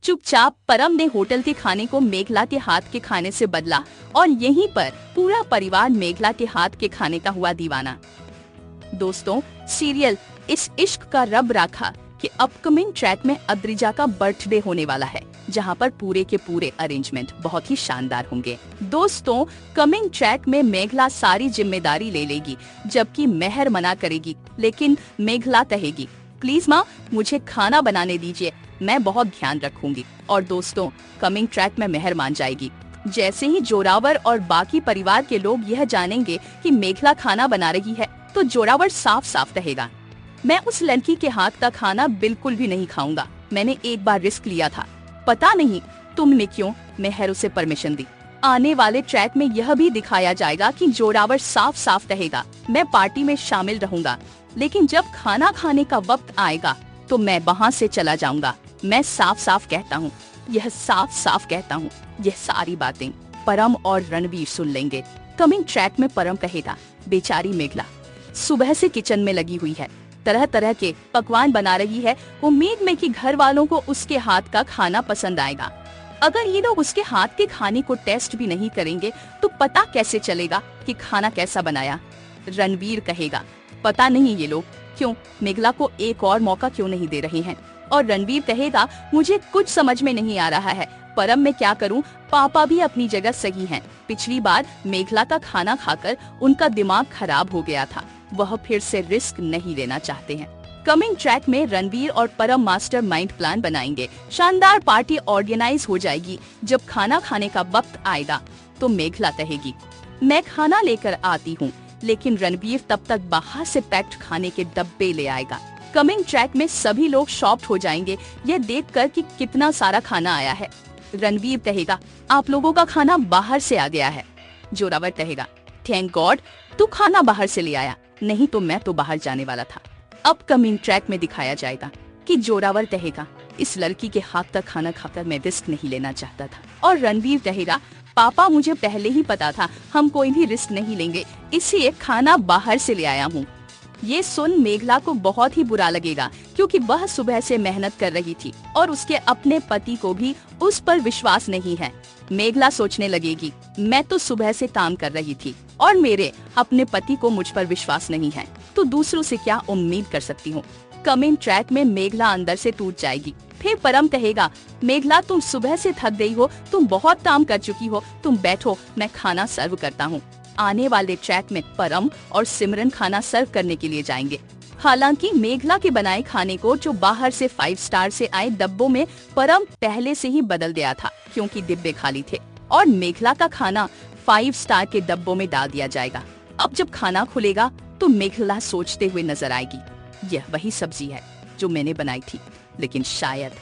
चुपचाप परम ने होटल के खाने को मेघला के हाथ के खाने से बदला और यहीं पर पूरा परिवार मेघला के हाथ के खाने का हुआ दीवाना। दोस्तों, सीरियल इस इश्क का रब राखा कि अपकमिंग ट्रैक में अद्रिजा का बर्थडे होने वाला है, जहां पर पूरे के पूरे अरेंजमेंट बहुत ही शानदार होंगे। दोस्तों, कमिंग ट्रैक में मेघला सारी जिम्मेदारी ले लेगी, जबकि मेहर मना करेगी, लेकिन मेघला कहेगी, प्लीज माँ मुझे खाना बनाने दीजिए, मैं बहुत ध्यान रखूंगी। और दोस्तों, कमिंग ट्रैक में मेहर मान जाएगी। जैसे ही जोरावर और बाकी परिवार के लोग यह जानेंगे कि मेघला खाना बना रही है, तो जोरावर साफ साफ कहेगा, मैं उस लड़की के हाथ का खाना बिल्कुल भी नहीं खाऊंगा। मैंने एक बार रिस्क लिया था, पता नहीं तुमने क्यों मेहर उसे परमिशन दी। आने वाले ट्रैक में यह भी दिखाया जाएगा कि जोरावर साफ साफ कहेगा, मैं पार्टी में शामिल रहूंगा, लेकिन जब खाना खाने का वक्त आएगा तो मैं वहाँ से चला जाऊंगा। मैं साफ साफ कहता हूँ, यह साफ साफ कहता हूँ। यह सारी बातें परम और रणवीर सुन लेंगे। कमिंग ट्रैक में परम कहेगा, बेचारी मेघला सुबह से किचन में लगी हुई है, तरह तरह के पकवान बना रही है, उम्मीद में कि घर वालों को उसके हाथ का खाना पसंद आएगा। अगर ये लोग उसके हाथ के खाने को टेस्ट भी नहीं करेंगे तो पता कैसे चलेगा कि खाना कैसा बनाया। रणवीर कहेगा, पता नहीं ये लोग क्यों मेघला को एक और मौका क्यों नहीं दे रहे हैं। और रणवीर कहेगा, मुझे कुछ समझ में नहीं आ रहा है, परम मैं क्या करूं, पापा भी अपनी जगह सही हैं। पिछली बार मेघला का खाना खाकर उनका दिमाग खराब हो गया था, वह फिर से रिस्क नहीं लेना चाहते हैं। कमिंग ट्रैक में रणवीर और परम मास्टर माइंड प्लान बनाएंगे। शानदार पार्टी ऑर्गेनाइज हो जाएगी। जब खाना खाने का वक्त आएगा तो मेघला कहेगी, मैं खाना लेकर आती हूँ, लेकिन रणवीर तब तक बाहर से पैक्ड खाने के डब्बे ले आएगा। कमिंग ट्रैक में सभी लोग शॉक्ड हो जाएंगे यह देखकर कि कितना सारा खाना आया है। रणवीर कहेगा, आप लोगों का खाना बाहर से आ गया है। जोरावर कहेगा, थैंक गॉड तू खाना बाहर से ले आया, नहीं तो मैं तो बाहर जाने वाला था। अपकमिंग ट्रैक में दिखाया जाएगा कि जोरावर कहेगा, इस लड़की के हाथ तक खाना खाकर मैं रिस्क नहीं लेना चाहता था। और रणवीर कहेगा, पापा मुझे पहले ही पता था हम कोई भी रिस्क नहीं लेंगे, इसलिए खाना बाहर से ले आया हूँ। ये सुन मेघला को बहुत ही बुरा लगेगा, क्योंकि वह सुबह से मेहनत कर रही थी और उसके अपने पति को भी उस पर विश्वास नहीं है। मेघला सोचने लगेगी, मैं तो सुबह से काम कर रही थी और मेरे अपने पति को मुझ पर विश्वास नहीं है, तो दूसरों से क्या उम्मीद कर सकती हूँ। कमिंग ट्रैक में मेघला अंदर से टूट जाएगी। फिर परम कहेगा, मेघला तुम सुबह से थक गई हो, तुम बहुत काम कर चुकी हो, तुम बैठो मैं खाना सर्व करता हूँ। आने वाले ट्रैक में परम और सिमरन खाना सर्व करने के लिए जाएंगे। हालांकि मेघला के बनाए खाने को जो बाहर से 5 स्टार से आए डब्बों में परम पहले से ही बदल दिया था, क्योंकि डिब्बे खाली थे, और मेघला का खाना 5 स्टार के डब्बों में डाल दिया जाएगा। अब जब खाना खुलेगा तो मेघला सोचते हुए नजर आएगी, यह वही सब्जी है जो मैंने बनाई थी, लेकिन शायद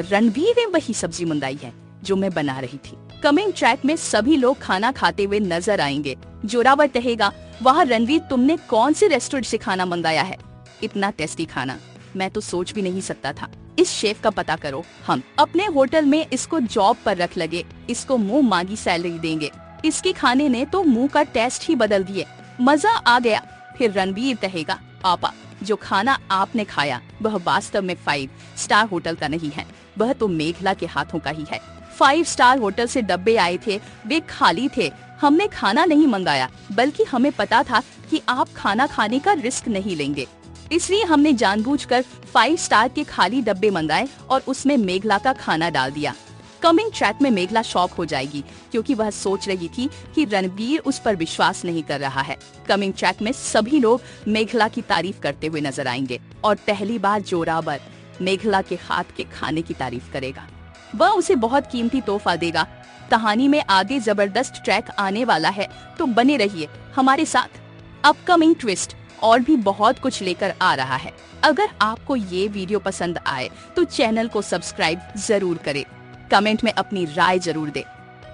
रणवीर ने वही सब्जी मंगाई है जो मैं बना रही थी। कमिंग ट्रैक में सभी लोग खाना खाते हुए नजर आएंगे। जोरावर कहेगा, वाह रणवीर तुमने कौन से रेस्टोरेंट से खाना मंगाया है, इतना टेस्टी खाना मैं तो सोच भी नहीं सकता था। इस शेफ का पता करो, हम अपने होटल में इसको जॉब पर रख लगे, इसको मुंह मांगी सैलरी देंगे। इसके खाने ने तो मुंह का टेस्ट ही बदल दिए, मजा आ गया। फिर रणवीर कहेगा, पापा जो खाना आपने खाया वह वास्तव में 5 स्टार होटल का नहीं है, वह तो मेघला के हाथों का ही है। 5 स्टार होटल से डब्बे आए थे, वे खाली थे, हमने खाना नहीं मंगाया, बल्कि हमें पता था कि आप खाना खाने का रिस्क नहीं लेंगे, इसलिए हमने जानबूझकर 5 स्टार के खाली डब्बे मंगाए और उसमें मेघला का खाना डाल दिया। कमिंग ट्रैक में मेघला शॉक हो जाएगी, क्योंकि वह सोच रही थी कि रणवीर उस पर विश्वास नहीं कर रहा है। कमिंग ट्रैक में सभी लोग मेघला की तारीफ करते हुए नजर आएंगे और पहली बार जोरावर मेघला के हाथ के खाने की तारीफ करेगा। वह उसे बहुत कीमती तोहफा देगा। कहानी में आगे जबरदस्त ट्रैक आने वाला है, तो बने रहिए हमारे साथ। अपकमिंग ट्विस्ट और भी बहुत कुछ लेकर आ रहा है। अगर आपको ये वीडियो पसंद आए तो चैनल को सब्सक्राइब जरूर करें, कमेंट में अपनी राय जरूर दें,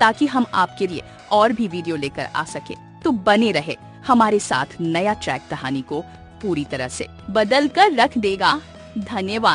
ताकि हम आपके लिए और भी वीडियो लेकर आ सके। तो बने रहे हमारे साथ, नया ट्रैक कहानी को पूरी तरह से बदल कर रख देगा। धन्यवाद।